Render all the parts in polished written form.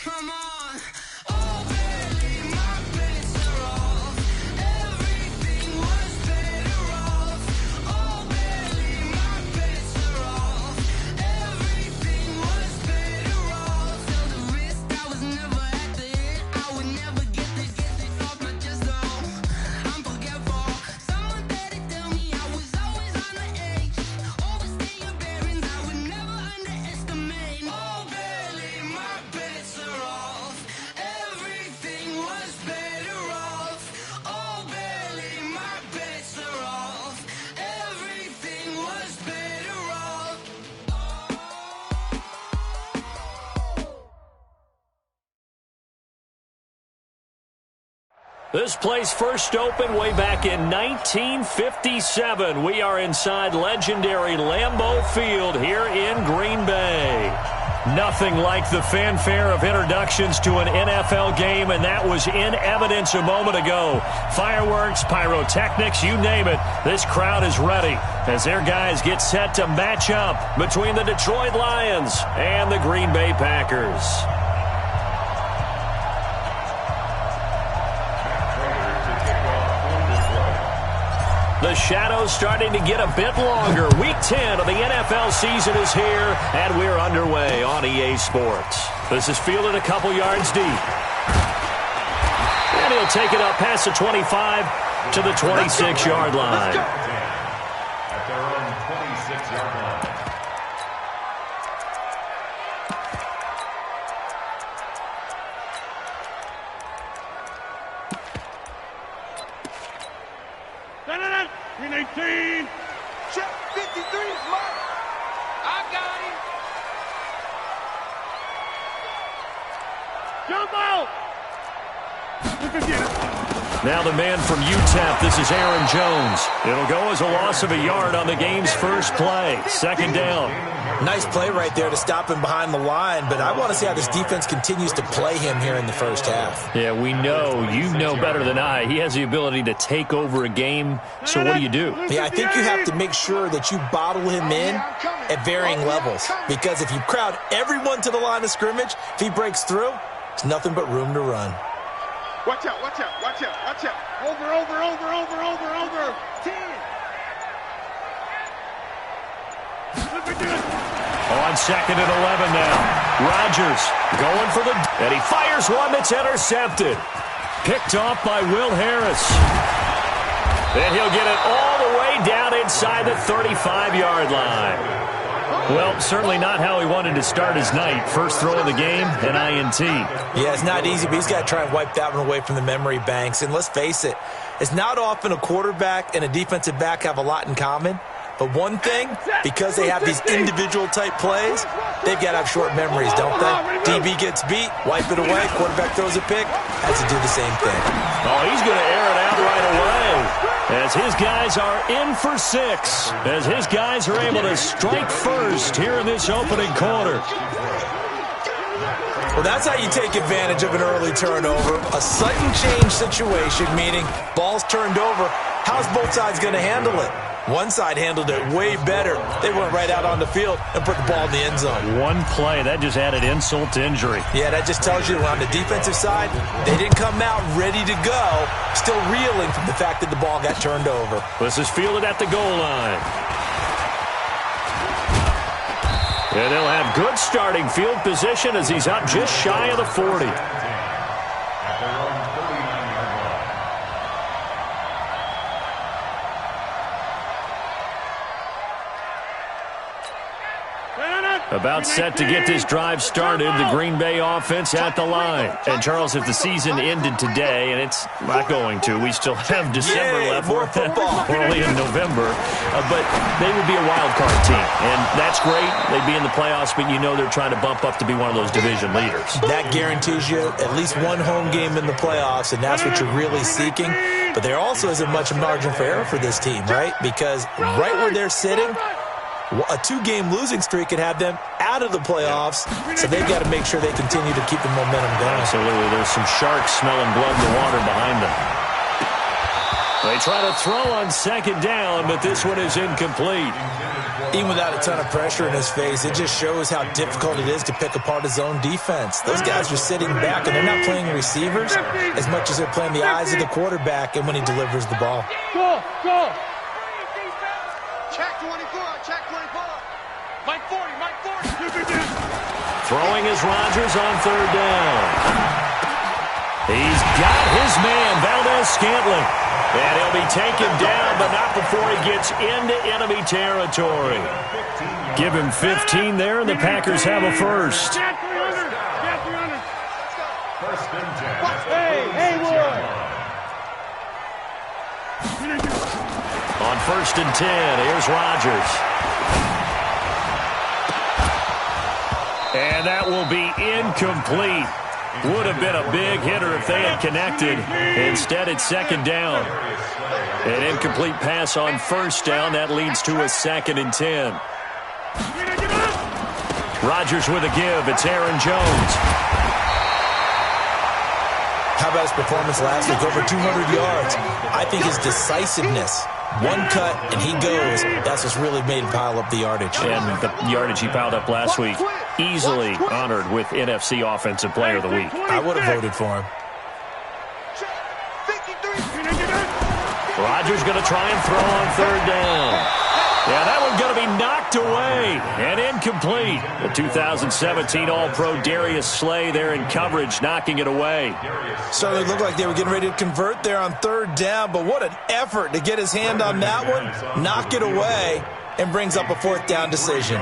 Come on. Oh, barely, my bets are off. Everything was better off. Oh, barely, my bets are off. Everything was better off. Felt the risk, I was never at the end. I would never get this off my chest, though. I'm forgetful. Someone better tell me I was always on the edge. Overstay your bearings, I would never underestimate. Oh, barely, my bets are off. Everything was better off. Oh, barely, my bets are off. Everything was better off. This place first opened way back in 1957. We are inside legendary Lambeau Field here in Green Bay. Nothing like the fanfare of introductions to an NFL game, and that was in evidence a moment ago. Fireworks, pyrotechnics, you name it. This crowd is ready as their guys get set to match up between the Detroit Lions and the Green Bay Packers. The shadow's starting to get a bit longer. Week 10 of the NFL season is here, and we're underway on EA Sports. This is fielded a couple yards deep. And he'll take it up past the 25 to the 26-yard line. At their own 26-yard line. In 18. Check 53 is mine. I got him. Jump out. Now the man from UTEP, this is Aaron Jones. It'll go as a loss of a yard on the game's first play. Second down. Nice play right there to stop him behind the line, but I want to see how this defense continues to play him here in the first half. Yeah, we know. You know better than I. He has the ability to take over a game, so what do you do? Yeah, I think you have to make sure that you bottle him in at varying levels, because if you crowd everyone to the line of scrimmage, if he breaks through, there's nothing but room to run. Watch out, watch out, watch out, watch out. Over. 10. On second and 11 now. Rodgers going for the... And he fires one that's intercepted. Picked off by Will Harris. And he'll get it all the way down inside the 35-yard line. Well, certainly not how he wanted to start his night. First throw of the game, an INT. Yeah, it's not easy, but he's got to try and wipe that one away from the memory banks. And let's face it, it's not often a quarterback and a defensive back have a lot in common. But one thing, because they have these individual type plays, they've got to have short memories, don't they? DB gets beat, wipe it away, quarterback throws a pick, has to do the same thing. Oh, he's going to air it out right away. As his guys are in for 6. As his guys are able to strike first here in this opening quarter. Well, that's how you take advantage of an early turnover. A sudden change situation, meaning ball's turned over. How's both sides going to handle it? One side handled it way better. They went right out on the field and put the ball in the end zone. One play, that just added insult to injury. Yeah, that just tells you on the defensive side, they didn't come out ready to go, still reeling from the fact that the ball got turned over. This is fielded at the goal line. And they'll have good starting field position as he's up just shy of the 40. At their own 39-yard line. About set to get this drive started, the Green Bay offense at the line. And, Charles, if the season ended today, and it's not going to, we still have December left. More football. We're only in November. But they would be a wild card team. And that's great. They'd be in the playoffs, but you know they're trying to bump up to be one of those division leaders. That guarantees you at least one home game in the playoffs, and that's what you're really seeking. But there also isn't much margin for error for this team, right? Because right where they're sitting, a 2-game losing streak could have them out of the playoffs, so they've got to make sure they continue to keep the momentum going. Absolutely. There's some sharks smelling blood in the water behind them. They try to throw on second down, but this one is incomplete. Even without a ton of pressure in his face, it just shows how difficult it is to pick apart his own defense. Those guys are sitting back, and they're not playing receivers as much as they're playing the eyes of the quarterback and when he delivers the ball. Go! Check 24, check 24. Mike 40, Mike 40. Throwing is Rodgers on third down. He's got his man, Valdez-Scantling. And he'll be taken down, but not before he gets into enemy territory. Give him 15 there, and the Packers have a first. Get 300. Get 300. First and 10. Hey, Wood. On first and 10, here's Rodgers. And that will be incomplete. Would have been a big hitter if they had connected. Instead, it's second down. An incomplete pass on first down. That leads to a second and 10. Rodgers with a give. It's Aaron Jones. How about his performance last week? Over 200 yards. I think his decisiveness. One cut, and he goes. That's what's really made him pile up the yardage. And the yardage he piled up last week, easily honored with NFC Offensive Player of the Week. I would have voted for him. Rodgers going to try and throw on third down. Yeah, that one's going to be knocked away and incomplete. The 2017 All-Pro Darius Slay there in coverage, knocking it away. Certainly looked like they were getting ready to convert there on third down, but what an effort to get his hand on that one, knock it away, and brings up a fourth down decision.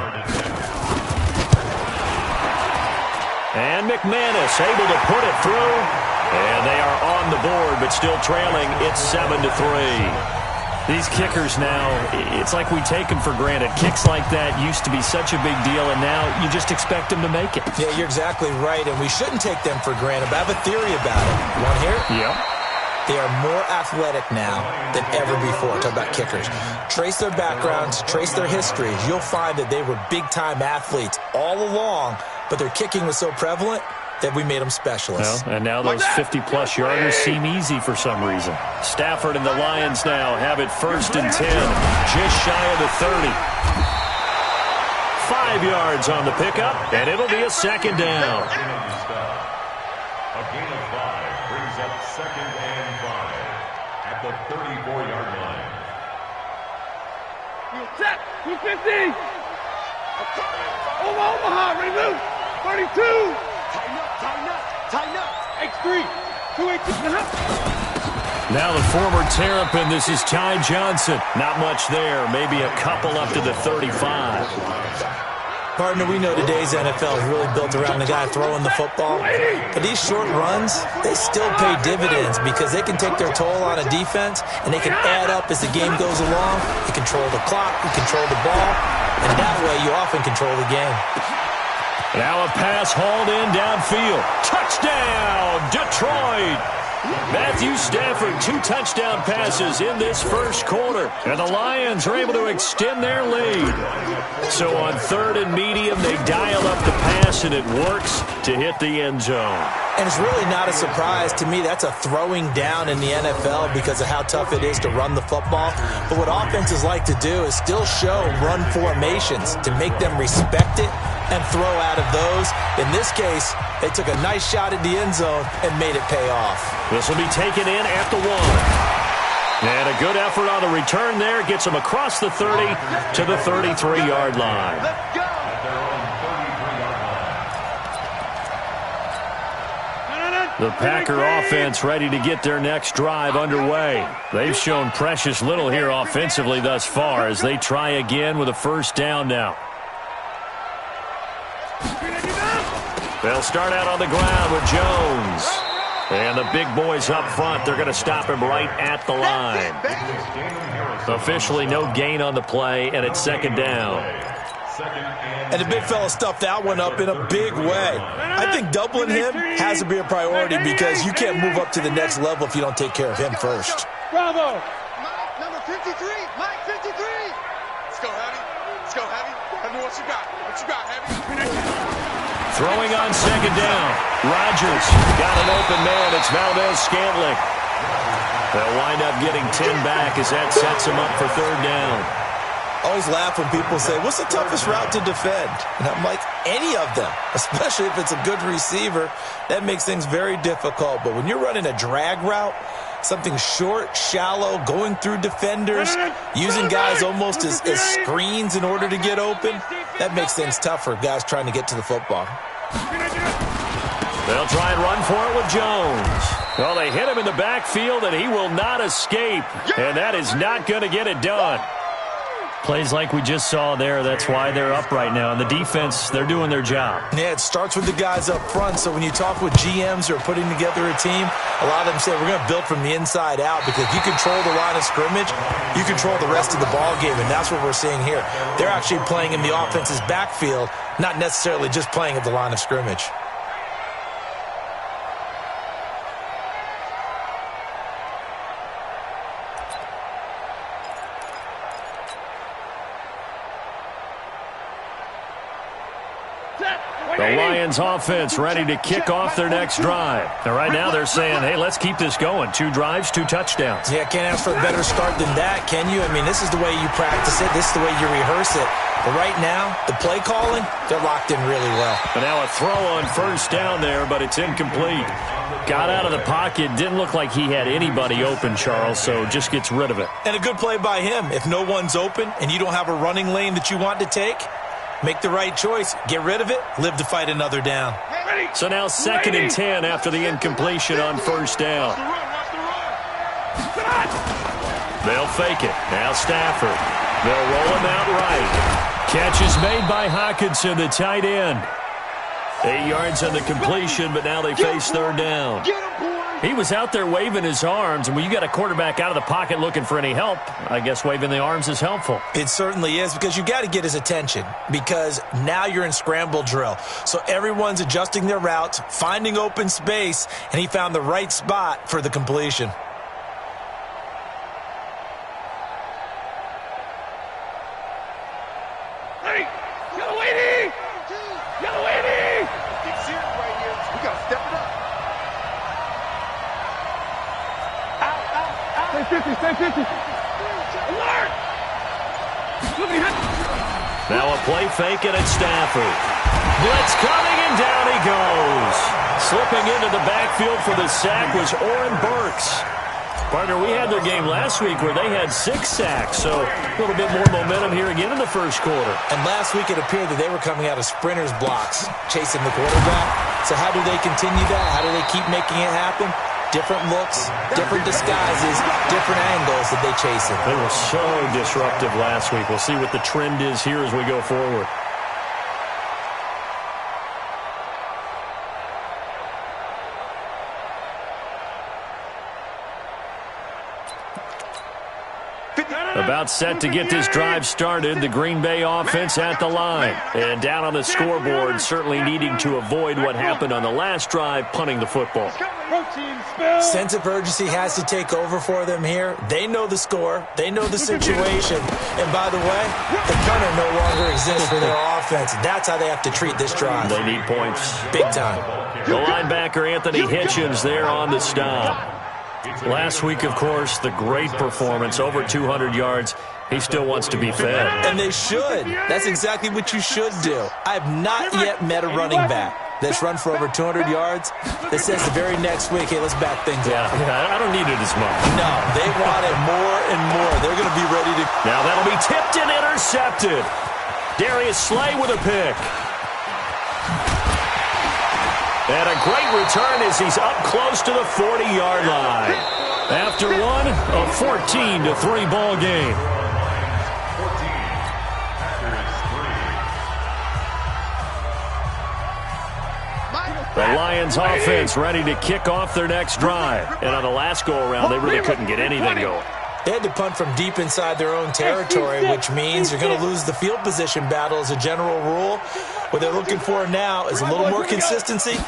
And McManus able to put it through, and they are on the board, but still trailing. It's 7-3. These kickers now, it's like we take them for granted. Kicks like that used to be such a big deal, and now you just expect them to make it. Yeah, you're exactly right, and we shouldn't take them for granted. But I have a theory about it. You want to hear it? Yep. They are more athletic now than ever before. Talk about kickers. Trace their backgrounds, trace their histories. You'll find that they were big-time athletes all along, but their kicking was so prevalent that we made them specialists. Well, and now those 50-plus yarders seem easy for some reason. Stafford and the Lions now have it first and 10, just shy of the 30. 5 yards on the pickup, and it'll be a second down. A gain of 5 brings up second and 5 at the 34-yard line. You set. 250. Omaha, ready to move. 32. Tighten up. X3. 218. Now the former Terrapin, this is Ty Johnson. Not much there, maybe a couple up to the 35. Partner, we know today's NFL is really built around the guy throwing the football. But these short runs, they still pay dividends because they can take their toll on a defense, and they can add up as the game goes along. You control the clock, you control the ball, and that way you often control the game. Now a pass hauled in downfield. Touchdown, Detroit! Matthew Stafford, 2 touchdown passes in this first quarter. And the Lions are able to extend their lead. So on third and medium, they dial up the pass, and it works to hit the end zone. And it's really not a surprise to me. That's a throwing down in the NFL because of how tough it is to run the football. But what offenses like to do is still show run formations to make them respect it and throw out of those. In this case, they took a nice shot at the end zone and made it pay off. This will be taken in at the 1. And a good effort on the return there. Gets them across the 30 to the 33-yard line. Let's go. The Packer offense ready to get their next drive underway. They've shown precious little here offensively thus far as they try again with a first down now. They'll start out on the ground with Jones. And the big boys up front, they're going to stop him right at the line. Officially no gain on the play, and it's second down. And the big fella stuffed that one up in a big way. I think doubling him has to be a priority because you can't move up to the next level if you don't take care of him first. Bravo. Number 53. Mike 53. Let's go, Heavy. Let's go, Heavy. Heavy, what you got? What you got, Heavy? Throwing on second down. Rodgers got an open man. It's Valdez-Scantling. They'll wind up getting 10 back as that sets them up for third down. I always laugh when people say, what's the toughest route to defend? And I'm like, any of them, especially if it's a good receiver. That makes things very difficult. But when you're running a drag route, something short, shallow, going through defenders, using guys almost as screens in order to get open, that makes things tough for guys trying to get to the football. They'll try and run for it with Jones. Well, they hit him in the backfield, and he will not escape. And that is not going to get it done. Plays like we just saw there, that's why they're up right now. And the defense, they're doing their job. Yeah, it starts with the guys up front. So when you talk with GMs who are putting together a team, a lot of them say we're going to build from the inside out, because if you control the line of scrimmage, you control the rest of the ball game, and that's what we're seeing here. They're actually playing in the offense's backfield, not necessarily just playing at the line of scrimmage. The Lions offense ready to kick off their next drive. And right now they're saying, hey, let's keep this going. 2 drives, 2 touchdowns. Yeah, can't ask for a better start than that, can you? I mean, this is the way you practice it. This is the way you rehearse it. But right now, the play calling, they're locked in really well. And now a throw on first down there, but it's incomplete. Got out of the pocket. Didn't look like he had anybody open, Charles, so just gets rid of it. And a good play by him. If no one's open and you don't have a running lane that you want to take, make the right choice. Get rid of it. Live to fight another down. So now 2nd and 10 after the incompletion on first down. They'll fake it. Now Stafford. They'll roll him out right. Catch is made by Hockenson, the tight end. 8 yards on the completion, but now they face third down. He was out there waving his arms, and when you got a quarterback out of the pocket looking for any help, I guess waving the arms is helpful. It certainly is, because you got to get his attention, because now you're in scramble drill. So everyone's adjusting their routes, finding open space, and he found the right spot for the completion. Hey, yellow lady! Yellow lady! Get serious right here. We got to step it up. Stay 50. Alert! Now a play fake and it's Stafford. Blitz coming and down he goes. Slipping into the backfield for the sack was Oren Burks. Partner, we had their game last week where they had 6 sacks, so a little bit more momentum here again in the first quarter. And last week it appeared that they were coming out of sprinters blocks, chasing the quarterback. So how do they continue that? How do they keep making it happen? Different looks, different disguises, different angles that they chase it. They were so disruptive last week. We'll see what the trend is here as we go forward. About set to get this drive started. The Green Bay offense at the line. And down on the scoreboard, certainly needing to avoid what happened on the last drive, punting the football. Sense of urgency has to take over for them here. They know the score. They know the situation. And by the way, the punter no longer exists for their offense. That's how they have to treat this drive. They need points. Big time. The linebacker, Anthony Hitchens, there on the stop. Last week, of course, the great performance, over 200 yards. He still wants to be fed. And they should. That's exactly what you should do. I have not yet met a running back that's run for over 200 yards that says the very next week, hey, let's back things up. Yeah, I don't need it as much. No, they want it more and more. They're going to be ready to. Now that'll be tipped and intercepted. Darius Slay with a pick. And a great return as he's up close to the 40-yard line. After one, a 14-3 ball game. The Lions offense ready to kick off their next drive. And on the last go-around, they really couldn't get anything going. They had to punt from deep inside their own territory, which means you're going to lose the field position battle as a general rule. What they're looking for now is a little more consistency,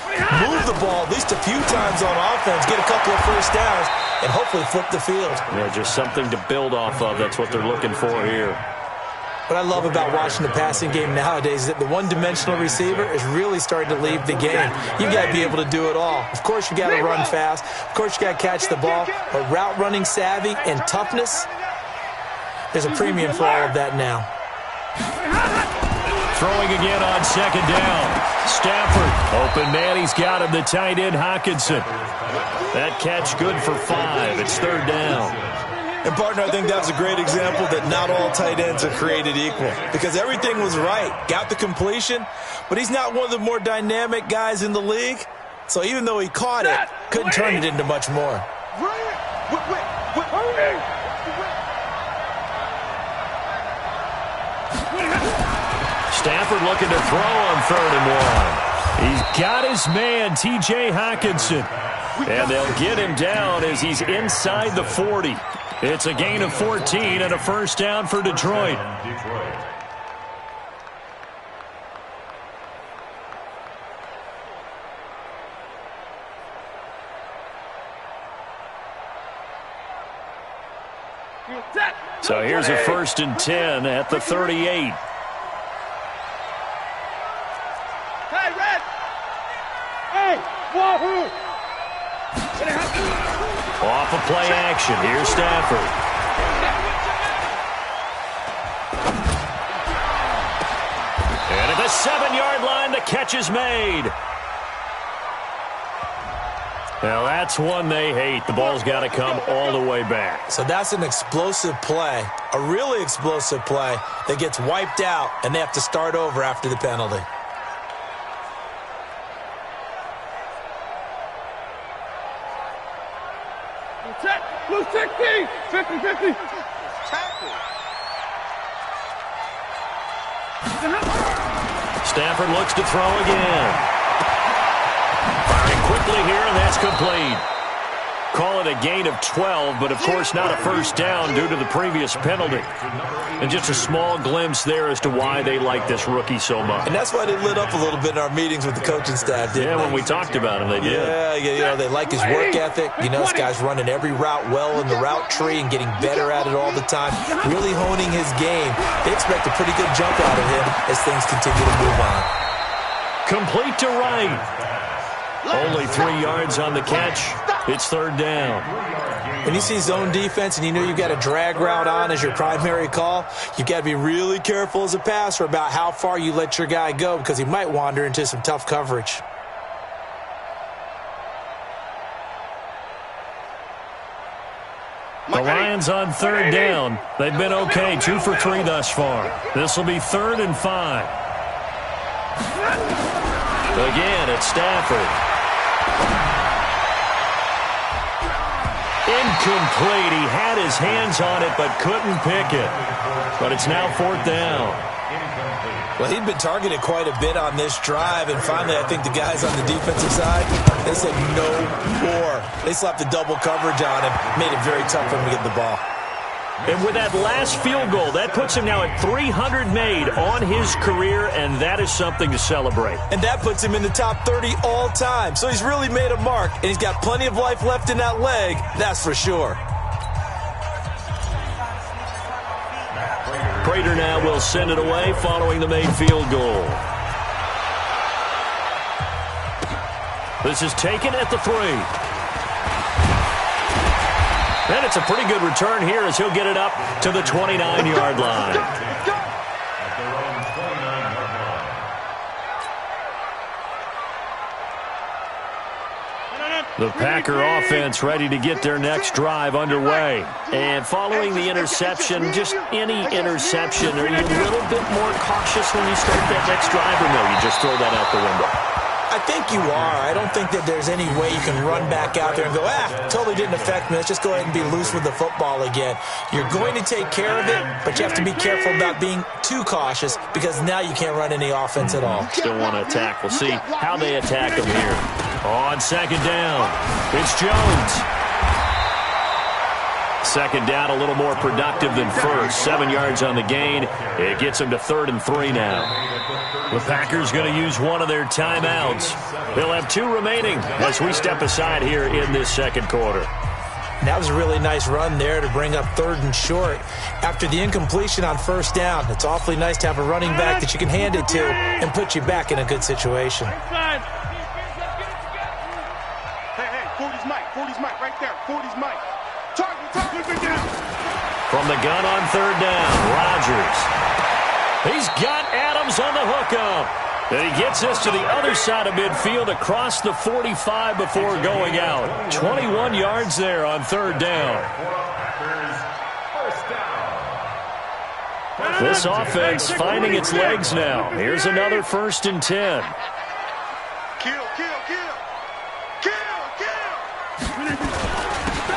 move the ball at least a few times on offense, get a couple of first downs, and hopefully flip the field. Yeah, just something to build off of. That's what they're looking for here. What I love about watching the passing game nowadays is that the one-dimensional receiver is really starting to leave the game. You've got to be able to do it all. Of course, you got to run fast. Of course, you got to catch the ball. But route running savvy and toughness, there's a premium for all of that now. Throwing again on second down. Stafford, open man, he's got him, the tight end Hockenson. That catch good for 5. It's third down. And, partner, I think that's a great example that not all tight ends are created equal because everything was right. Got the completion, but he's not one of the more dynamic guys in the league. So even though he caught it, couldn't turn it into much more. Stafford looking to throw on 3rd and 1. He's got his man, T.J. Hockenson. And they'll get him down as he's inside the 40. It's a gain of 14 and a first down for Detroit. So here's a 1st and 10 at the 38. Hey, Red! Hey, Wahoo! Off of play action. Here's Stafford. And at the 7-yard line, the catch is made. Now, that's one they hate. The ball's got to come all the way back. So that's an explosive play, a really explosive play that gets wiped out, and they have to start over after the penalty. Blue 60! 50-50! Stafford looks to throw again. Firing quickly here, and that's complete. Call it a gain of 12, but of course not a first down due to the previous penalty. And just a small glimpse there as to why they like this rookie so much. And that's why they lit up a little bit in our meetings with the coaching staff, didn't they? When we talked about him, they did. Yeah, you know, they like his work ethic. You know, this guy's running every route well in the route tree and getting better at it all the time, really honing his game. They expect a pretty good jump out of him as things continue to move on. Complete to right. Only 3 yards on the catch. It's third down. When you see zone defense and you know you've got a drag route on as your primary call, you've got to be really careful as a passer about how far you let your guy go because he might wander into some tough coverage. The Lions on third down. They've been okay, 2 for 3 thus far. This will be 3rd and 5. Again, it's Stafford. Incomplete. He had his hands on it but couldn't pick it. But it's now 4th down. Well, he'd been targeted quite a bit on this drive, and finally I think the guys on the defensive side, they said no more. They slapped the double coverage on him, made it very tough for him to get the ball. And with that last field goal, that puts him now at 300 made on his career, and that is something to celebrate. And that puts him in the top 30 all time. So he's really made a mark, and he's got plenty of life left in that leg, that's for sure. Prater now will send it away following the made field goal. This is taken at the 3. And it's a pretty good return here as he'll get it up to the 29-yard line. The Packer offense ready to get their next drive underway. And following the interception, just any interception, are you a little bit more cautious when you start that next drive, or no, you just throw that out the window? I think you are. I don't think that there's any way you can run back out there and go, totally didn't affect me. Let's just go ahead and be loose with the football again. You're going to take care of it, but you have to be careful about being too cautious because now you can't run any offense at all. Still want to attack. We'll see how they attack him here. On second down, it's Jones. Second down, a little more productive than first. 7 yards on the gain. It gets him to 3rd and 3 now. The Packers going to use one of their timeouts. They'll have 2 remaining as we step aside here in this second quarter. And that was a really nice run there to bring up 3rd and short. After the incompletion on 1st down, it's awfully nice to have a running back that you can hand it to and put you back in a good situation. Hey, 40's Mike, right there. 40's Mike. Target, down. From the gun on 3rd down, Rodgers. He's got Adams on the hookup. And he gets this to the other side of midfield across the 45 before going out. 21 yards there on 3rd down. This offense finding its legs now. Here's another 1st and 10. Kill.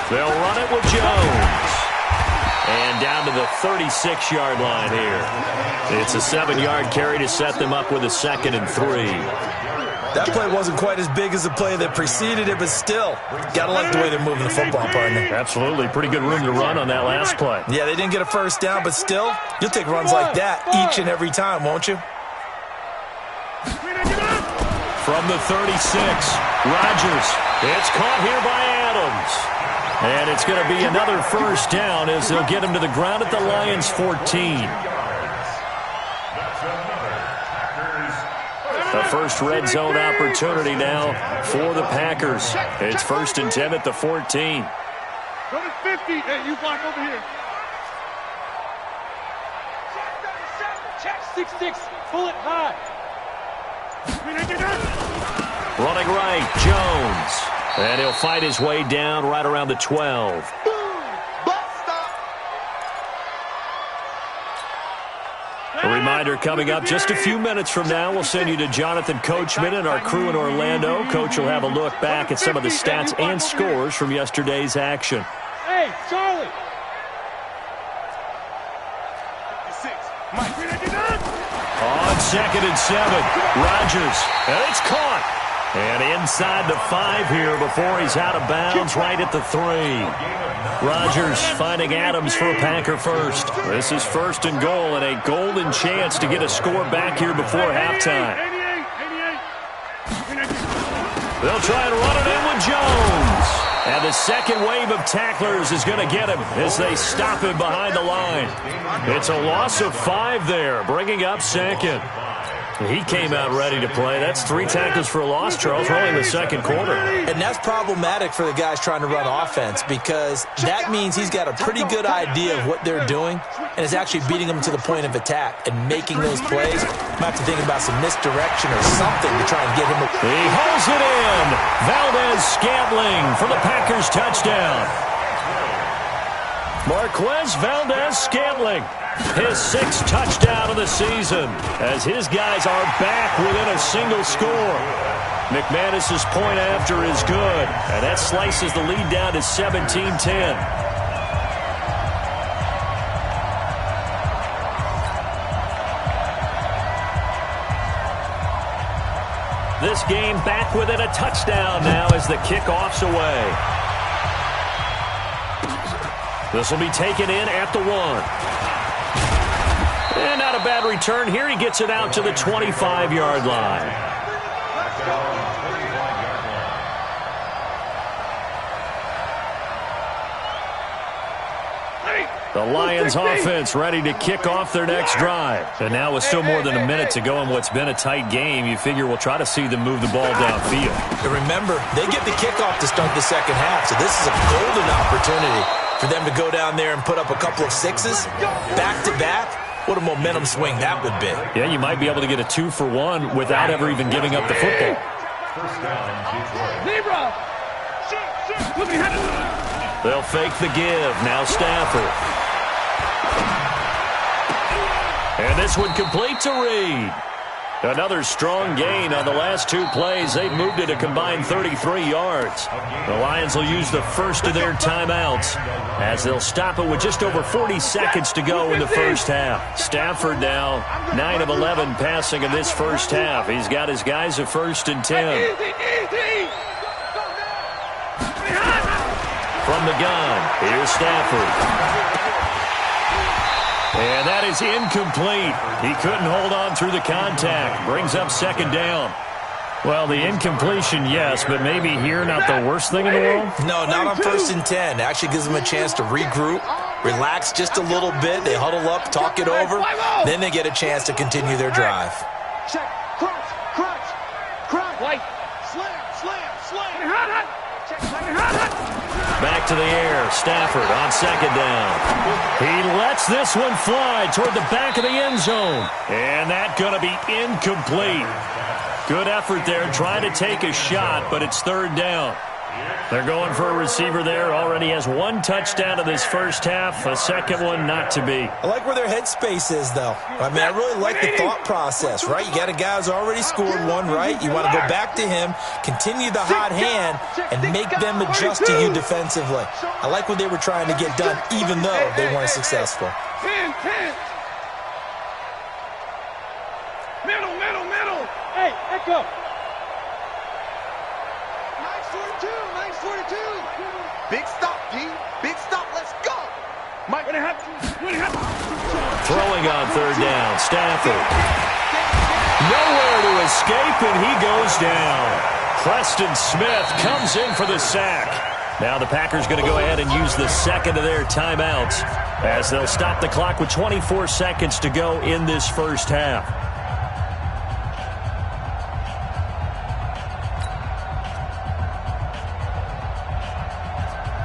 They'll run it with Jones. And down to the 36-yard line here. It's a 7-yard carry to set them up with a 2nd and 3. That play wasn't quite as big as the play that preceded it, but still, got to like the way they're moving the football, partner. Absolutely. Pretty good room to run on that last play. Yeah, they didn't get a 1st down, but still, you'll take runs like that each and every time, won't you? From the 36, Rodgers. It's caught here by Adams. And it's going to be another 1st down as they'll get him to the ground at the Lions' 14. The first red zone opportunity now for the Packers. It's 1st and 10 at the 14. Go to 50. Hey, you block over here. Check 6-6. Pull it high. Running right, Jones. And he'll fight his way down right around the 12. A reminder coming up just a few minutes from now, we'll send you to Jonathan Coachman and our crew in Orlando. Coach will have a look back at some of the stats and scores from yesterday's action. Hey, Charlie. On 2nd and 7, Rodgers. And it's caught. And inside the 5 here before he's out of bounds right at the 3. Rodgers finding Adams for a Packer first. This is 1st and goal and a golden chance to get a score back here before halftime. They'll try and run it in with Jones. And the second wave of tacklers is going to get him as they stop him behind the line. It's a loss of 5 there, bringing up 2nd. He came out ready to play. That's 3 tackles for a loss, Charles. We're only in the 2nd quarter. And that's problematic for the guys trying to run offense because that means he's got a pretty good idea of what they're doing and is actually beating them to the point of attack and making those plays. Might have to think about some misdirection or something to try and get him. He holds it in. Valdez-Scantling for the Packers touchdown. Marquez Valdez-Scantling. His 6th touchdown of the season as his guys are back within a single score. McManus's point after is good, and that slices the lead down to 17-10. This game back within a touchdown now as the kickoff's away. This will be taken in at the 1. And not a bad return here. He gets it out to the 25-yard line. The Lions offense ready to kick off their next drive. And now with still more than a minute to go in what's been a tight game, you figure we'll try to see them move the ball downfield. And remember, they get the kickoff to start the 2nd half, so this is a golden opportunity for them to go down there and put up a couple of 6s back-to-back. What a momentum swing that would be. Yeah, you might be able to get a 2-for-1 without ever even giving up the football. They'll fake the give. Now Stafford. And this one complete to Reed. Another strong gain on the last 2 plays. They've moved it a combined 33 yards. The Lions will use the first of their timeouts as they'll stop it with just over 40 seconds to go in the first half. Stafford now 9 of 11 passing in this first half. He's got his guys at 1st and 10. From the gun, here's Stafford. And that is incomplete. He couldn't hold on through the contact. Brings up 2nd down. Well, the incompletion, yes, but maybe here not the worst thing in the world? No, not on 1st and 10. It actually gives them a chance to regroup, relax just a little bit. They huddle up, talk it over. Then they get a chance to continue their drive. Check. Crunch. Crunch. Crunch. White. Slam. Slam. Slam. Back to the air. Stafford on 2nd down. He lets this one fly toward the back of the end zone. And that's going to be incomplete. Good effort there, trying to take a shot, but it's 3rd down. They're going for a receiver there. Already has 1 touchdown in this first half. A second one not to be. I like where their headspace is, though. I mean, I really like the thought process, right? You got a guy who's already scored one, right? You want to go back to him, continue the hot hand, and make them adjust to you defensively. I like what they were trying to get done, even though they weren't successful. 10. Middle. Hey, echo. Nice 42. Big stop, D. Big stop. Let's go. Mike, what happened? Throwing on 3rd down. Stafford. Nowhere to escape, and he goes down. Preston Smith comes in for the sack. Now the Packers going to go ahead and use the second of their timeouts as they'll stop the clock with 24 seconds to go in this first half.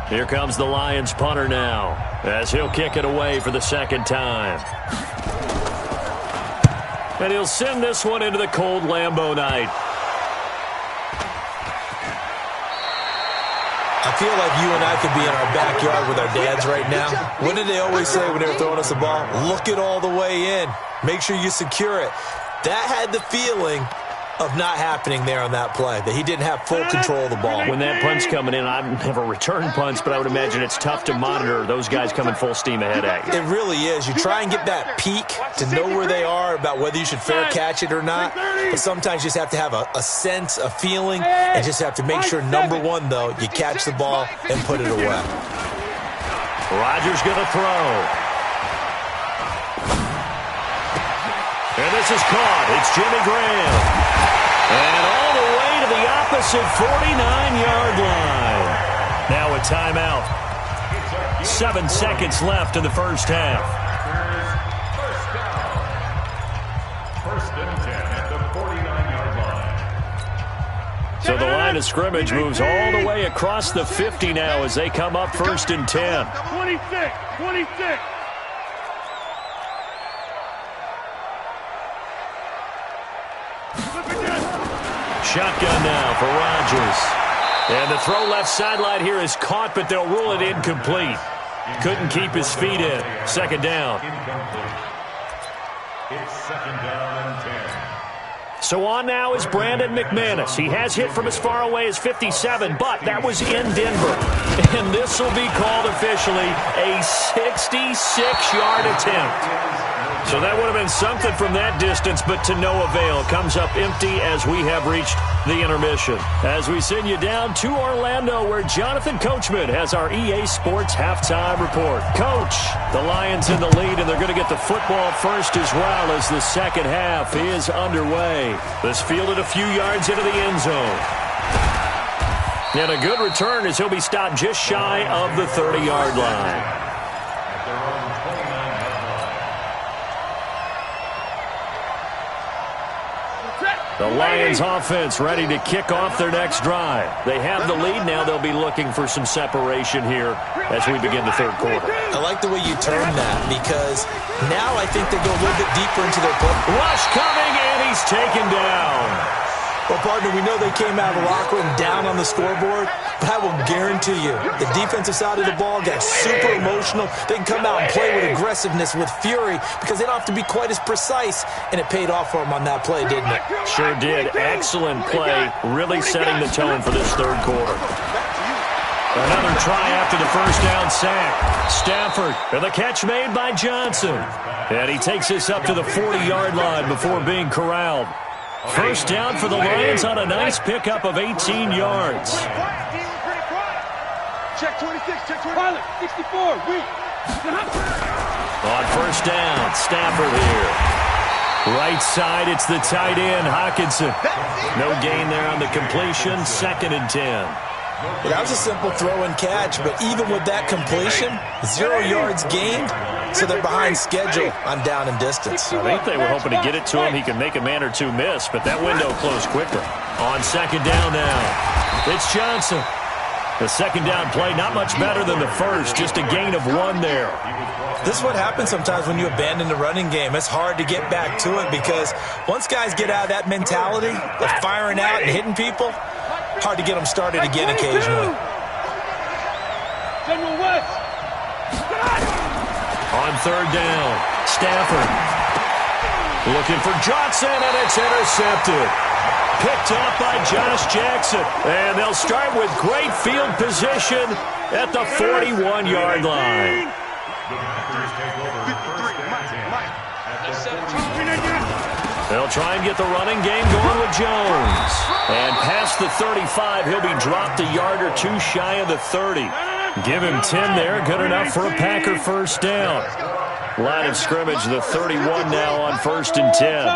Here comes the Lions punter now as he'll kick it away for the 2nd time. And he'll send this one into the cold Lambeau night. I feel like you and I could be in our backyard with our dads right now. What did they always say when they were throwing us a ball? Look it all the way in. Make sure you secure it. That had the feeling of not happening there on that play, that he didn't have full control of the ball. When that punt's coming in, I've never returned punts, but I would imagine it's tough to monitor those guys coming full steam ahead at you. It really is. You try and get that peek to know where they are, about whether you should fair catch it or not, but sometimes you just have to have a sense, a feeling, and just have to make sure, number one, though, you catch the ball and put it away. Rodgers going to throw. And this is caught. It's Jimmy Graham. And all the way to the opposite 49-yard line. Now a timeout. 7 seconds left in the first half. First and 10 at the 49-yard line. So the line of scrimmage moves all the way across the 50 now as they come up 1st and 10. 26. Shotgun now for Rodgers. And the throw left sideline here is caught, but they'll rule it incomplete. Couldn't keep his feet in. 2nd down. Incomplete. It's 2nd down and 10. So on now is Brandon McManus. He has hit from as far away as 57, but that was in Denver. And this will be called officially a 66-yard attempt. So that would have been something from that distance, but to no avail. Comes up empty as we have reached the intermission. As we send you down to Orlando, where Jonathan Coachman has our EA Sports halftime report. Coach, the Lions in the lead, and they're going to get the football first as well as the second half is underway. This fielded a few yards into the end zone. And a good return as he'll be stopped just shy of the 30-yard line. The Lions offense ready to kick off their next drive. They have the lead now. They'll be looking for some separation here as we begin the 3rd quarter. I like the way you term that, because now I think they go a little bit deeper into their play. Rush coming, and he's taken down. Well, partner, we know they came out of the locker room down on the scoreboard, but I will guarantee you the defensive side of the ball got super emotional. They can come out and play with aggressiveness, with fury, because they don't have to be quite as precise, and it paid off for them on that play, didn't it? Sure did. Excellent play, really setting the tone for this 3rd quarter. Another try after the first down sack. Stafford, and the catch made by Johnson. And he takes this up to the 40-yard line before being corralled. First down for the Lions on a nice pickup of 18 yards. Check 26, check 20. 64, weak. On first down, Stafford here. Right side, it's the tight end, Hockenson. No gain there on the completion, 2nd and 10. Well, that was a simple throw and catch, but even with that completion, 0 yards gained, so they're behind schedule on down and distance. I think they were hoping to get it to him. He could make a man or two miss, but that window closed quickly. On 2nd down now, it's Johnson. The 2nd down play, not much better than the first, just a gain of 1 there. This is what happens sometimes when you abandon the running game. It's hard to get back to it because once guys get out of that mentality of firing out and hitting people, hard to get them started again occasionally. General West. On 3rd down, Stafford looking for Johnson, and it's intercepted. Picked off by Josh Jackson. And they'll start with great field position at the 41-yard line. They'll try and get the running game going with Jones. And past the 35, he'll be dropped a yard or two shy of the 30. Give him 10 there, good enough for a Packer first down. Line of scrimmage, the 31 now on 1st and 10.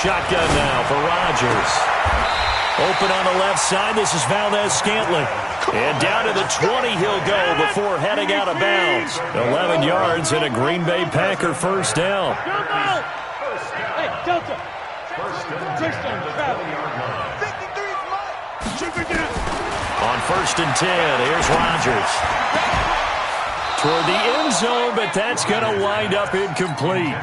Shotgun now for Rodgers. Open on the left side, this is Valdez-Scantling. And down to the 20 he'll go before heading out of bounds. 11 yards and a Green Bay Packer first down. Hey, Delta. On 1st and 10, here's Rodgers. Toward the end zone, but that's going to wind up incomplete.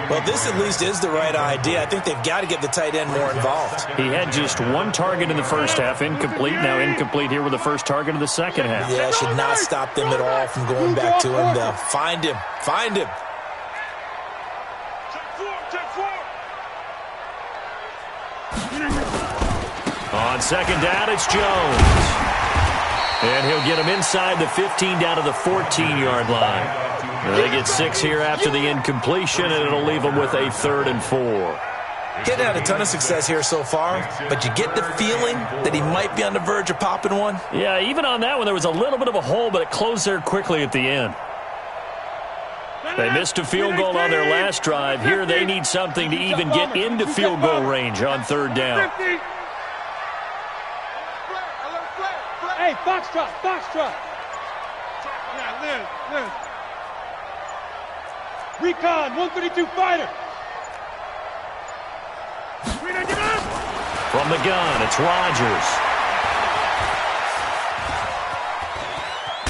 Well, this at least is the right idea. I think they've got to get the tight end more involved. He had just 1 target in the first half, incomplete. Now incomplete here with the first target of the second half. Yeah, should not stop them at all from going back to him, though. Find him. Find him. On 2nd down, it's Jones. And he'll get him inside the 15 down to the 14-yard line. They get 6 here after the incompletion, and it'll leave them with a 3rd and 4. Getting had a ton of success here so far, but you get the feeling that he might be on the verge of popping one. Yeah, even on that one, there was a little bit of a hole, but it closed there quickly at the end. They missed a field goal on their last drive. Here they need something to even get into field goal range on 3rd down. Hey, Foxtrot, Foxtrot. Yeah, Lynn. Recon, 132 fighter. From the gun, it's Rodgers.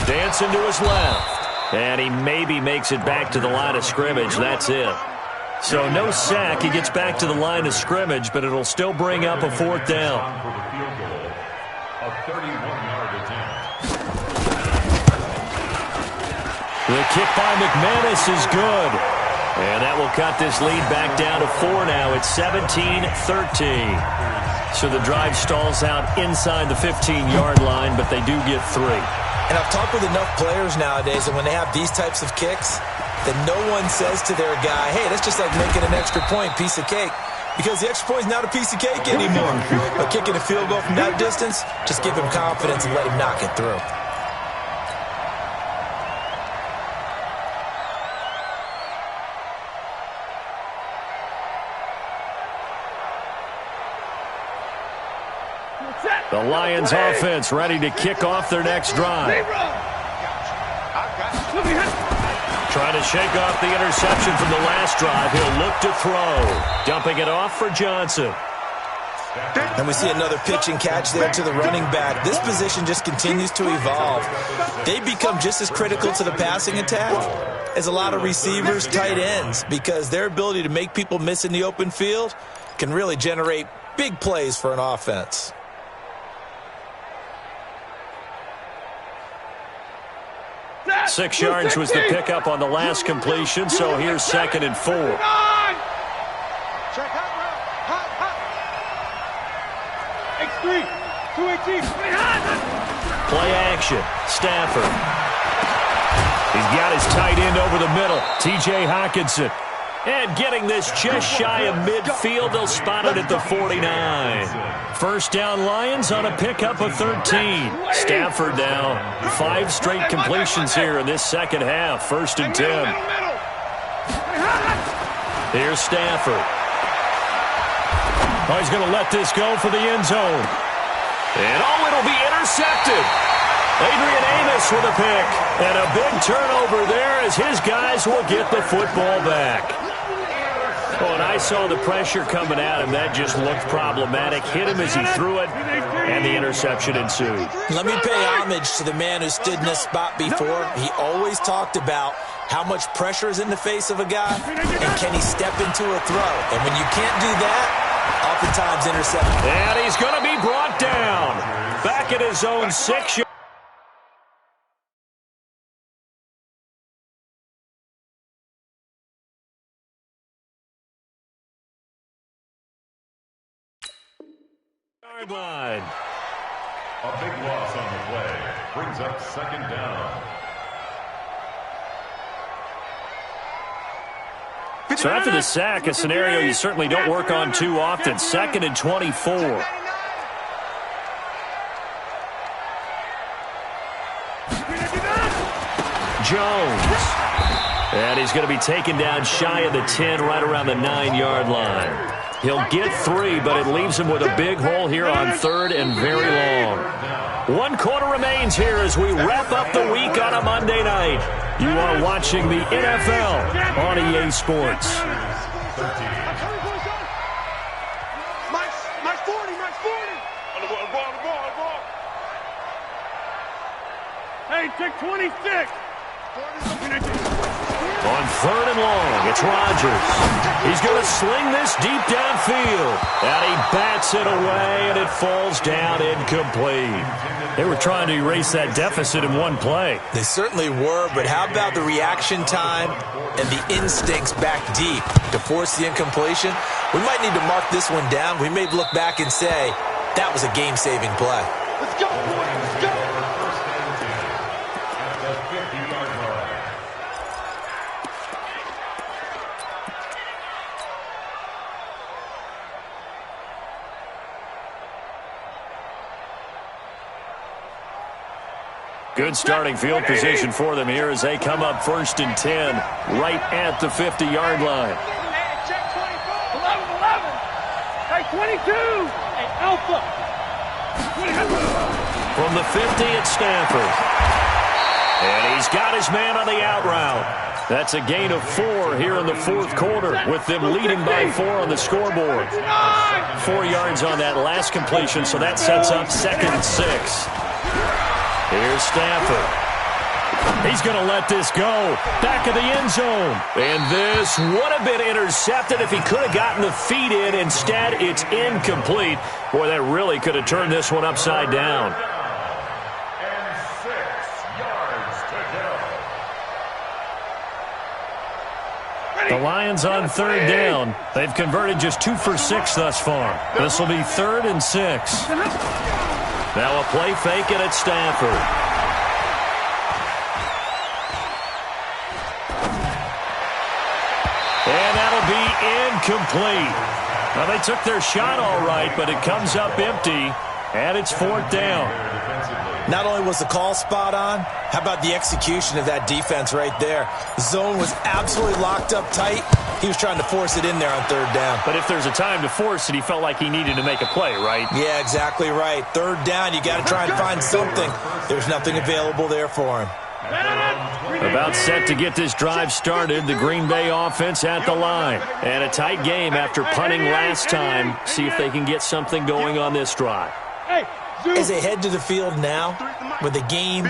Dancing to his left. And he maybe makes it back to the line of scrimmage. That's it. So no sack. He gets back to the line of scrimmage, but it'll still bring up a 4th down. The kick by McManus is good. And that will cut this lead back down to 4 now. It's 17-13. So the drive stalls out inside the 15-yard line, but they do get 3. And I've talked with enough players nowadays that when they have these types of kicks, that no one says to their guy, hey, that's just like making an extra point, piece of cake. Because the extra point is not a piece of cake anymore. But kicking a field goal from that distance, just give him confidence and let him knock it through. The Lions offense ready to kick off their next drive. Trying to shake off the interception from the last drive. He'll look to throw. Dumping it off for Johnson. And we see another pitch and catch there to the running back. This position just continues to evolve. They become just as critical to the passing attack as a lot of receivers, tight ends, because their ability to make people miss in the open field can really generate big plays for an offense. Six yards was the pickup on the last completion, so here's 2nd and 4. X3, 218. Play action. Stafford. He's got his tight end over the middle. T.J. Hockenson. And getting this just shy of midfield, they'll spot it at the 49. First down Lions on a pickup of 13. Stafford now, 5 straight completions here in this second half. 1st and 10. Here's Stafford. Oh, he's going to let this go for the end zone. And it'll be intercepted. Adrian Amos with a pick. And a big turnover there as his guys will get the football back. Oh, and I saw the pressure coming at him. That just looked problematic. Hit him as he threw it, and the interception ensued. Let me pay homage to the man who stood in this spot before. He always talked about how much pressure is in the face of a guy, and can he step into a throw. And when you can't do that, oftentimes intercept. And he's going to be brought down. Back at his own 6 yard. Line. A big loss on the play brings up 2nd down. So after the sack, a scenario you certainly don't work on too often. 2nd and 24. Jones. And he's going to be taken down shy of the 10, right around the 9-yard line. He'll get 3, but it leaves him with a big hole here on 3rd and very long. 1 quarter remains here as we wrap up the week on a Monday night. You are watching the NFL on EA Sports. My 40. On the ball. Hey, take 26. On 3rd and long, it's Rodgers. He's going to sling this deep downfield. And he bats it away, and it falls down incomplete. They were trying to erase that deficit in one play. They certainly were, but how about the reaction time and the instincts back deep to force the incompletion? We might need to mark this one down. We may look back and say, that was a game-saving play. Let's go, boys. Let's go. At the 50-yard line. Good starting field position for them here as they come up 1st and 10, right at the 50-yard line. Check 24. 11. Hey, 22. Hey, Alpha. From the 50, it's Stafford. And he's got his man on the out route. That's a gain of 4 here in the 4th quarter, with them leading by 4 on the scoreboard. 4 yards on that last completion, so that sets up 2nd and 6. Here's Stafford. He's going to let this go. Back of the end zone. And this would have been intercepted if he could have gotten the feet in. Instead, it's incomplete. Boy, that really could have turned this one upside down. And 6 yards to go. The Lions on 3rd down. They've converted just 2 for 6 thus far. This will be 3rd and 6. Now a play fake, and it's Stafford. And that'll be incomplete. Now, they took their shot all right, but it comes up empty, and it's 4th down. Not only was the call spot on, how about the execution of that defense right there? The zone was absolutely locked up tight. He was trying to force it in there on 3rd down. But if there's a time to force it, he felt like he needed to make a play, right? Yeah, exactly right. 3rd down, you got to try and find something. There's nothing available there for him. About set to get this drive started, the Green Bay offense at the line. And a tight game after punting last time. See if they can get something going on this drive. As they head to the field now, with the game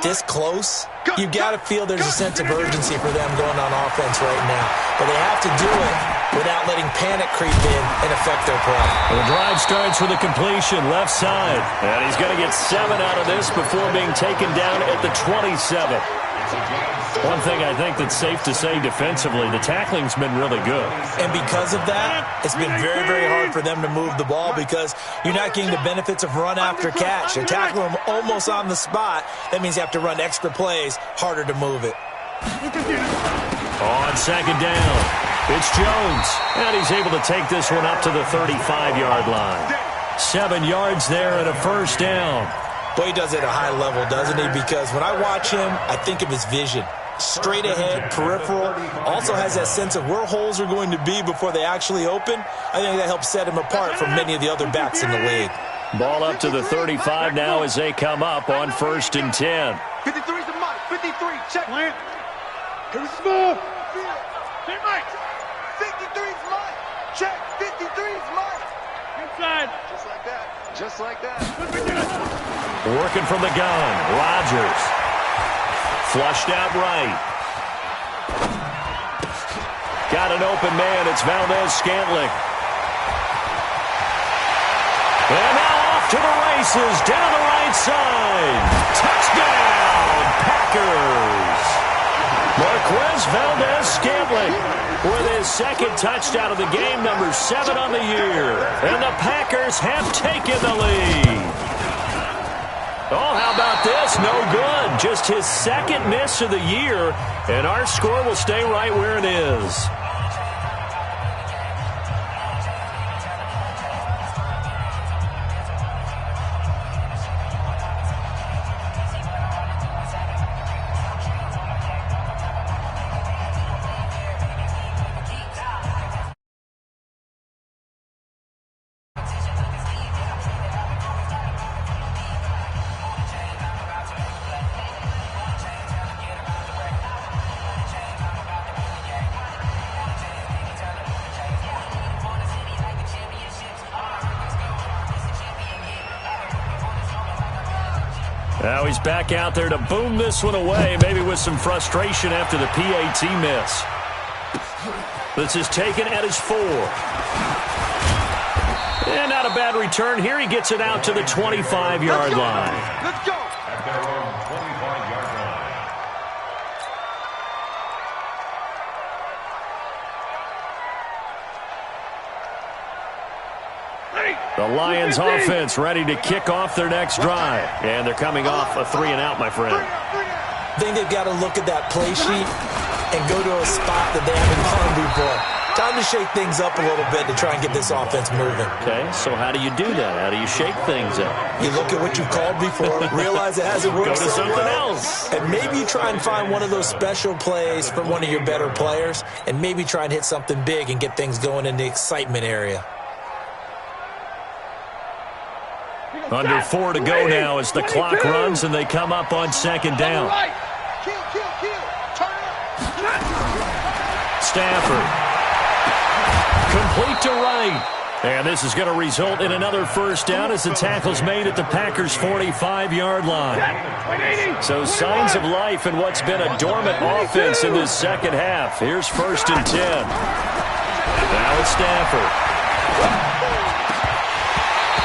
this close, you've got to feel there's a sense of urgency for them going on offense right now. But they have to do it without letting panic creep in and affect their play. The drive starts with a completion left side. And he's going to get 7 out of this before being taken down at the 27. One thing I think that's safe to say defensively, the tackling's been really good. And because of that, it's been very, very hard for them to move the ball because you're not getting the benefits of run after catch. You're tackling them almost on the spot. That means you have to run extra plays, harder to move it. On 2nd down, It's Jones, and he's able to take this one up to the 35-yard line. 7 yards there and a first down. Boy, he does it at a high level, doesn't he? Because when I watch him, I think of his vision. Straight ahead, peripheral, also has that sense of where holes are going to be before they actually open. I think that helps set him apart from many of the other backs in the league. Ball up to the 35 now as they come up on 1st and 10. 53 is the Mike. 53, check. Plant. Here's Smith. Hey, Mike. 53 is Mike. Check. 53 is Mike. Inside. Just like that. Just like that. Working from the gun, Rodgers. Flushed out right. Got an open man. It's Valdez-Scantling. And now off to the races. Down the right side. Touchdown, Packers. Marquez Valdez-Scantling with his second touchdown of the game, number 7 on the year. And the Packers have taken the lead. Oh, how about this? No good. Just his second miss of the year, and our score will stay right where it is. Now he's back out there to boom this one away, maybe with some frustration after the PAT miss. This is taken at his 4. And not a bad return here. He gets it out to the 25-yard line. Let's go. At their own 25-yard line. The Lions offense ready to kick off their next drive. And they're coming off a 3-and-out, my friend. I think they've got to look at that play sheet and go to a spot that they haven't gone before. Time to shake things up a little bit to try and get this offense moving. Okay, so how do you do that? How do you shake things up? You look at what you've called before, realize it hasn't worked Go to so something well, else. and maybe you try and find one of those special plays from one of your better players, and maybe try and hit something big and get things going in the excitement area. Under 4 to go now as the clock runs and they come up on 2nd down. Kill. Turn up. Stafford. Complete to right. And this is going to result in another first down as the tackle's made at the Packers' 45-yard line. So signs of life in what's been a dormant offense in this second half. Here's 1st and 10. Now it's Stafford.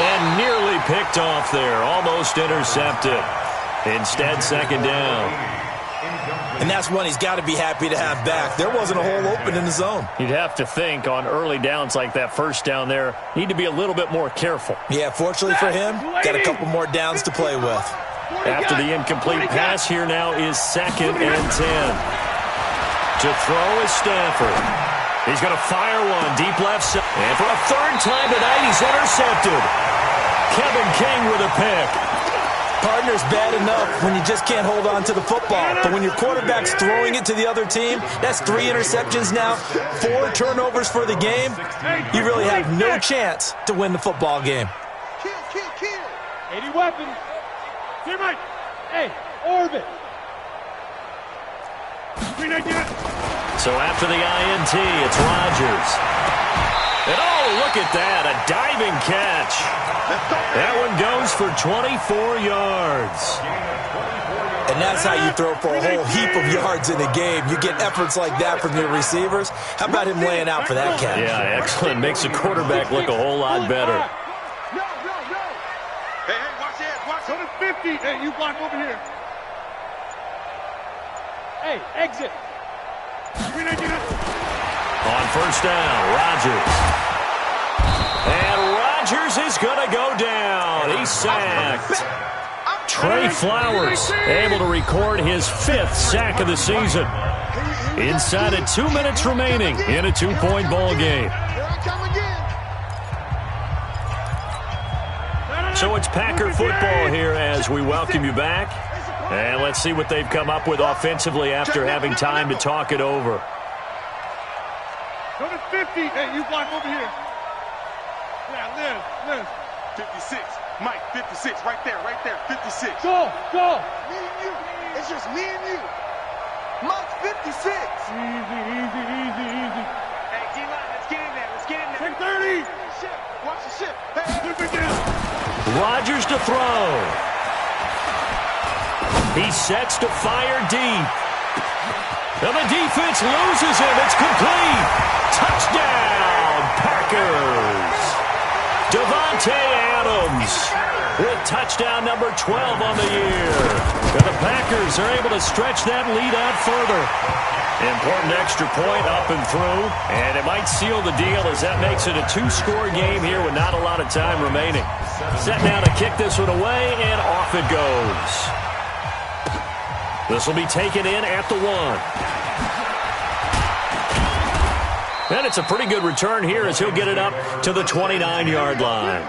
And nearly picked off there. Almost intercepted. Instead, 2nd down. And that's one he's got to be happy to have back. There wasn't a hole open in the zone. You'd have to think on early downs like that first down there, need to be a little bit more careful. Yeah, fortunately for him, got a couple more downs to play with. After the incomplete pass, here now is 2nd and 10. To throw is Stafford. He's going to fire one deep left side. And for a 3rd time tonight, he's intercepted. Kevin King with a pick. Partner's bad enough when you just can't hold on to the football. But when your quarterback's throwing it to the other team, that's 3 interceptions now, 4 turnovers for the game. You really have no chance to win the football game. Kill. 80 weapons. Here, Mike. Hey, orbit. 399. So after the INT, it's Rodgers. And oh, look at that, a diving catch. That one goes for 24 yards. And that's how you throw for a whole heap of yards in a game. You get efforts like that from your receivers. How about him laying out for that catch? Yeah, excellent. Makes the quarterback look a whole lot better. No. Hey, watch it. Watch Go to 50. Hey, you block over here. Hey, exit. 399. On 1st down, Rodgers. And Rodgers is going to go down. He's sacked. Trey Flowers able to record his 5th sack of the season. Inside of 2 minutes remaining in a 2-point ball game. Here I come again. So it's Packer football here as we welcome you back. And let's see what they've come up with offensively after having time to talk it over. Go to 50. Hey, you block over here. Yeah, Liz. 56. Mike, 56. Right there. 56. Go. Me and you. It's just me and you. Mike, 56. Easy. Hey, D-line, let's get in there. Take 30. Watch the ship. Hey, Flip it down. Rodgers to throw. He sets to fire deep. And the defense loses him. It's complete. Touchdown, Packers. Devontae Adams with touchdown number 12 on the year. And the Packers are able to stretch that lead out further. Important extra point up and through, and it might seal the deal as that makes it a 2-score game here with not a lot of time remaining. Set down to kick this one away, and off it goes. This will be taken in at the 1. And it's a pretty good return here as he'll get it up to the 29-yard line.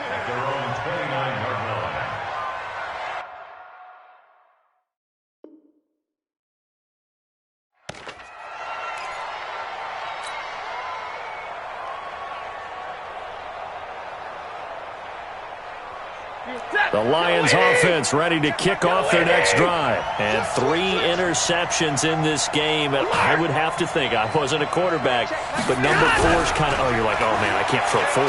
The Lions offense ready to kick off their next drive. And 3 interceptions in this game. And I would have to think, I wasn't a quarterback, but number 4 is kind of, you're like, oh, man, I can't throw 4.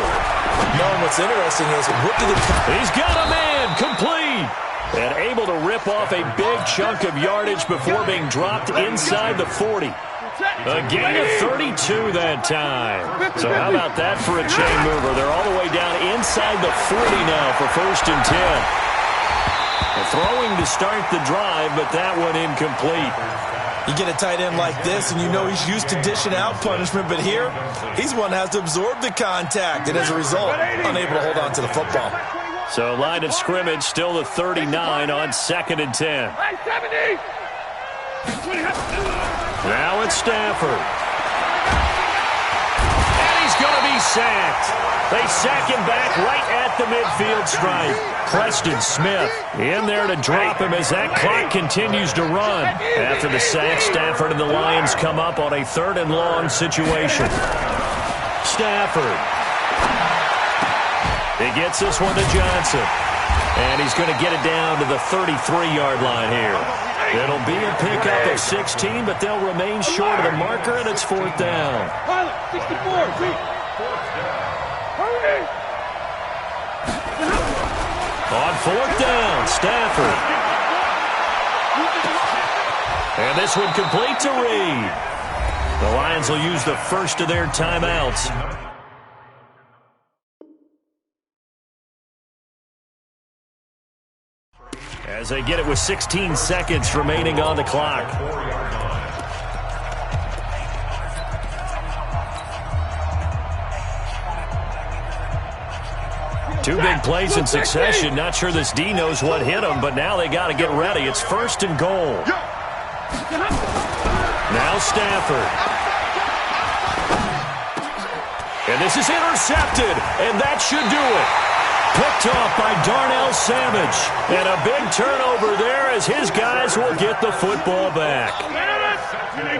No, what's interesting is, what did He's got a man, complete. And able to rip off a big chunk of yardage before being dropped inside the 40. A gain of 32 that time. So how about that for a chain mover? They're all the way down inside the 40 now for 1st and 10. Throwing to start the drive, but that one incomplete. You get a tight end like this, and you know he's used to dishing out punishment, but here, he's one that has to absorb the contact, and as a result, unable to hold on to the football. So line of scrimmage still the 39 on 2nd and 10. Now it's Stafford. And he's going to be sacked. They sack him back right at the midfield stripe. Preston Smith in there to drop him as that clock continues to run. After the sack, Stafford and the Lions come up on a 3rd and long situation. Stafford. He gets this one to Johnson. And he's going to get it down to the 33-yard line here. It'll be a pickup of 16, but they'll remain short of the marker, and it's 4th down. 64. On 4th down, Stafford. And this one complete to Reed. The Lions will use the first of their timeouts. As they get it with 16 seconds remaining on the clock. Two big plays in succession. Not sure this D knows what hit him, but now they got to get ready. It's 1st and goal. Now Stafford. And this is intercepted, and that should do it. Picked off by Darnell Savage. And a big turnover there as his guys will get the football back.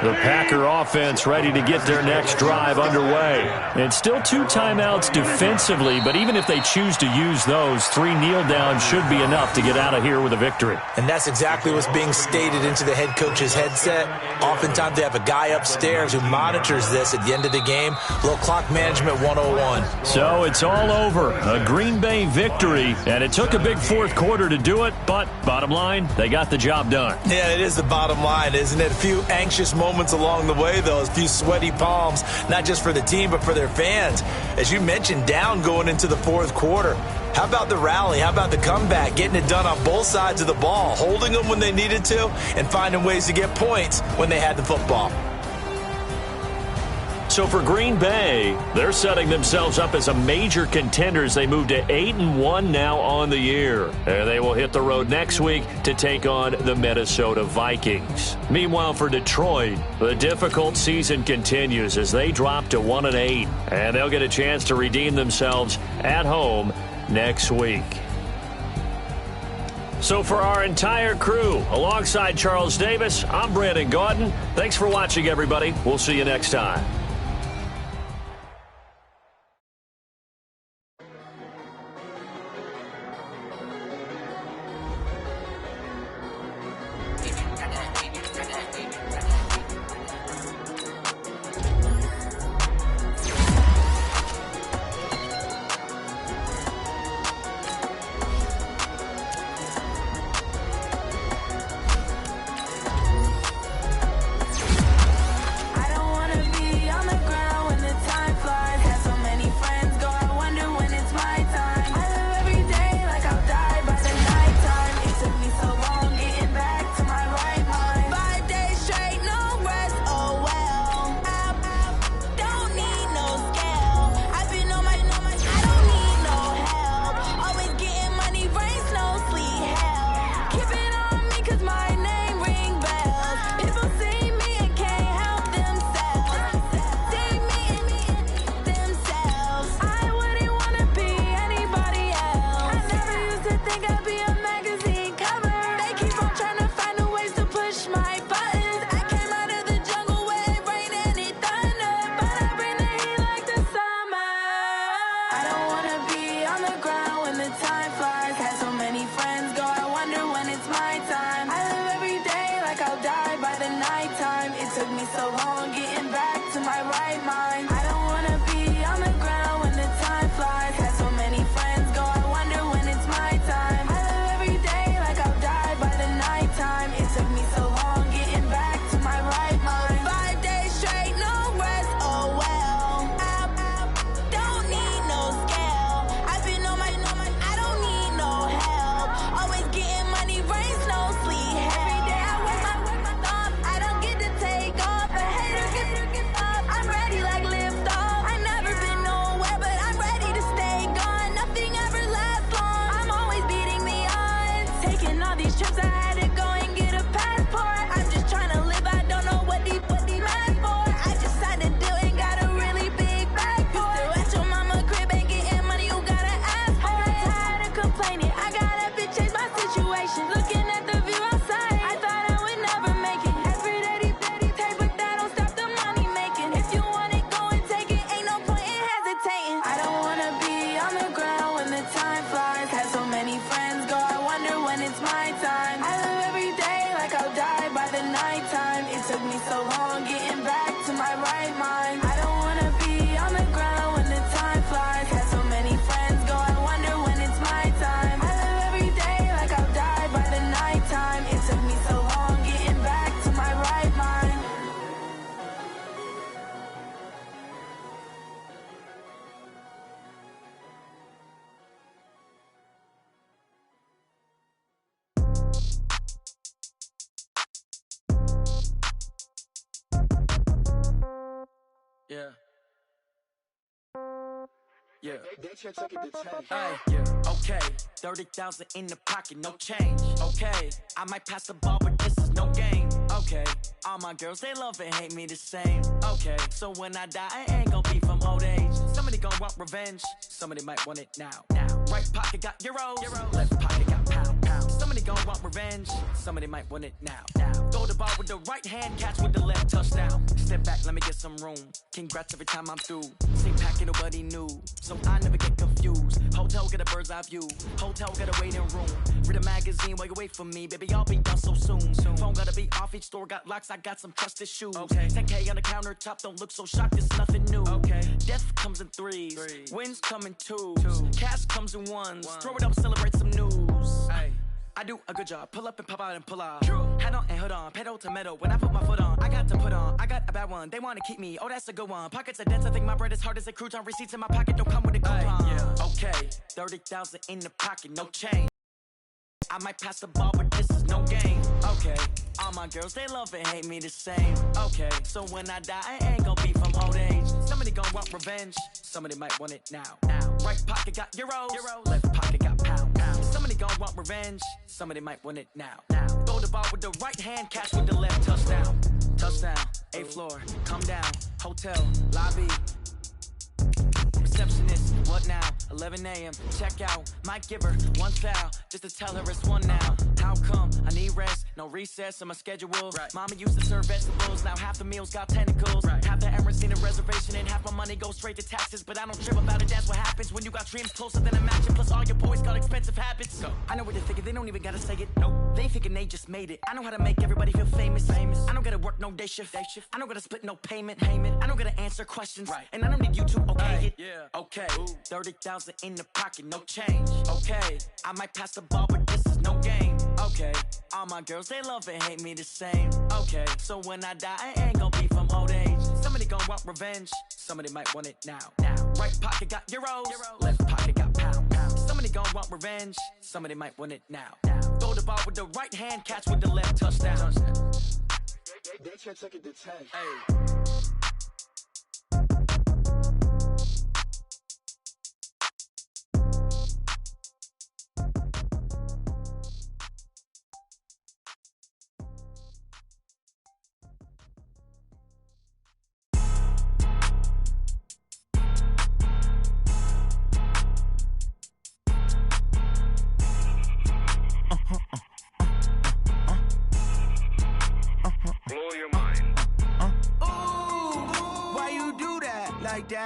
The Packer offense ready to get their next drive underway. And still 2 timeouts defensively, but even if they choose to use those, 3 kneel downs should be enough to get out of here with a victory. And that's exactly what's being stated into the head coach's headset. Oftentimes they have a guy upstairs who monitors this at the end of the game. Little clock management 101. So it's all over. A Green Bay victory, and it took a big 4th quarter to do it, but bottom line, they got the job done. Yeah, it is the bottom line, isn't it? A few anxious moments along the way, though, a few sweaty palms, not just for the team, but for their fans. As you mentioned, down going into the 4th quarter. How about the rally? How about the comeback? Getting it done on both sides of the ball, holding them when they needed to, and finding ways to get points when they had the football. So for Green Bay, they're setting themselves up as a major contender as they move to 8-1 now on the year. And they will hit the road next week to take on the Minnesota Vikings. Meanwhile, for Detroit, the difficult season continues as they drop to 1-8. And they'll get a chance to redeem themselves at home next week. So for our entire crew, alongside Charles Davis, I'm Brandon Gaudin. Thanks for watching, everybody. We'll see you next time. Yeah. Yeah. Yeah. Okay. 30,000 in the pocket, no change. Okay. I might pass the ball, but this is no game. Okay. All my girls, they love and hate me the same. Okay. So when I die, I ain't gonna be from old age. Somebody gonna want revenge. Somebody might want it now. Right pocket got euros. Left pocket got pounds. Somebody gonna want revenge. Somebody might want it now. Throw the ball with the right hand, catch with the left, touchdown. Step back, let me get some room. Congrats every time I'm through. Same packet, nobody knew. So I never get confused. Hotel get a bird's eye view. Hotel get a waiting room. Read a magazine while you wait for me. Baby, I'll be done so soon. Phone gotta be off, each store got locks. I got some trusted shoes. Okay. 10K on the countertop, don't look so shocked, it's nothing new. Okay. Death comes in threes. Wins come in twos. Cash comes in ones. Throw it up, celebrate some news. I do a good job. Pull up and pop out and pull off. Hat on and hood on. Pedal to metal. When I put my foot on, I got to put on. I got a bad one. They want to keep me. Oh, that's a good one. Pockets are dense. I think my bread is hard as a crouton. Receipts in my pocket don't come with a coupon. Yeah. Okay. 30,000 in the pocket. No change. I might pass the ball, but this is no game. Okay. All my girls, they love and hate me the same. Okay. So when I die, I ain't gonna be from old age. want revenge, somebody might want it now. Right pocket got euros, left pocket got pounds. Somebody gon' want revenge, somebody might want it now. Throw the ball with the right hand, catch with the left, touchdown. Touchdown, 8th floor, come down, hotel, lobby. Receptionist, what now? 11 a.m. Check out, might give her one foul just to tell her it's one now. How come? I need rest, no recess in my schedule. Right. Mama used to serve vegetables, now half the meals got tentacles. Right. Half the Emirates need a reservation and half my money goes straight to taxes. But I don't trip about it, that's what happens when you got dreams closer than a matching. Plus all your boys got expensive habits. Go. I know what they're thinking, they don't even gotta say it. Nope. They thinking they just made it. I know how to make everybody feel famous. I don't gotta work no day shift. I don't gotta split no payment. I don't gotta answer questions. Right. And I don't need you to okay it. Yeah. Okay. 30,000 in the pocket, no change. Okay. I might pass the ball, but this is no game. Okay. All my girls, they love and hate me the same. Okay. So when I die, I ain't gonna be from old age. Somebody gon' want revenge. Somebody might want it now. Right pocket got euros. Left pocket got pounds. Somebody gon' want revenge. Somebody might want it now. Throw the ball with the right hand, catch with the left, touchdown. They can't take it to 10. Hey.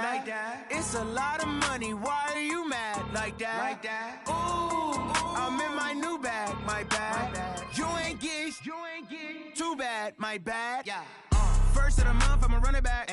Like that. It's a lot of money. Why are you mad like that? Ooh, I'm in my new bag. My bad. You ain't get too bad. My bad. Yeah. First of the month, I'ma run it back.